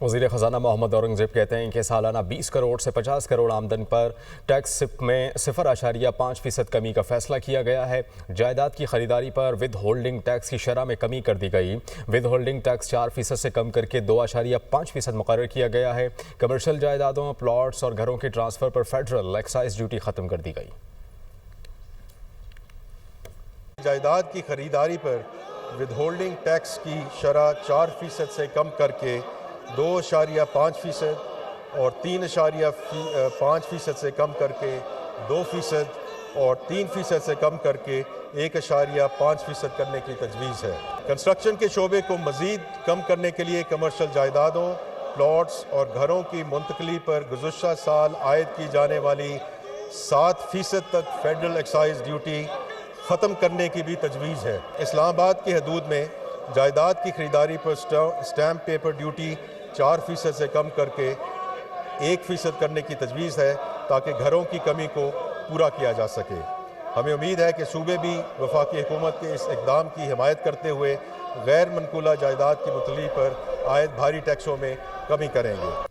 وزیر خزانہ محمد اورنگزیب کہتے ہیں کہ سالانہ 20 کروڑ سے 50 کروڑ آمدن پر ٹیکس میں 0.5% کمی کا فیصلہ کیا گیا ہے۔ جائیداد کی خریداری پر ود ہولڈنگ ٹیکس کی شرح میں کمی کر دی گئی۔ ود ہولڈنگ ٹیکس 4% سے کم کر کے 2.5% مقرر کیا گیا ہے۔ کمرشل جائیدادوں، پلاٹس اور گھروں کے ٹرانسفر پر فیڈرل ایکسائز ڈیوٹی ختم کر دی گئی۔ جائیداد کی خریداری پر ود ہولڈنگ ٹیکس کی شرح 4% سے کم کر کے 2.5% اور 3.5% سے کم کر کے 2% اور 3% سے کم کر کے 1.5% کرنے کی تجویز ہے۔ کنسٹرکشن کے شعبے کو مزید کم کرنے کے لیے کمرشل جائیدادوں، پلاٹس اور گھروں کی منتقلی پر گزشتہ سال عائد کی جانے والی 7% تک فیڈرل ایکسائز ڈیوٹی ختم کرنے کی بھی تجویز ہے۔ اسلام آباد کی حدود میں جائیداد کی خریداری پر سٹیمپ پیپر ڈیوٹی 4% سے کم کر کے 1% کرنے کی تجویز ہے تاکہ گھروں کی کمی کو پورا کیا جا سکے۔ ہمیں امید ہے کہ صوبے بھی وفاقی حکومت کے اس اقدام کی حمایت کرتے ہوئے غیر منقولہ جائیداد کی منتقلی پر عائد بھاری ٹیکسوں میں کمی کریں گے۔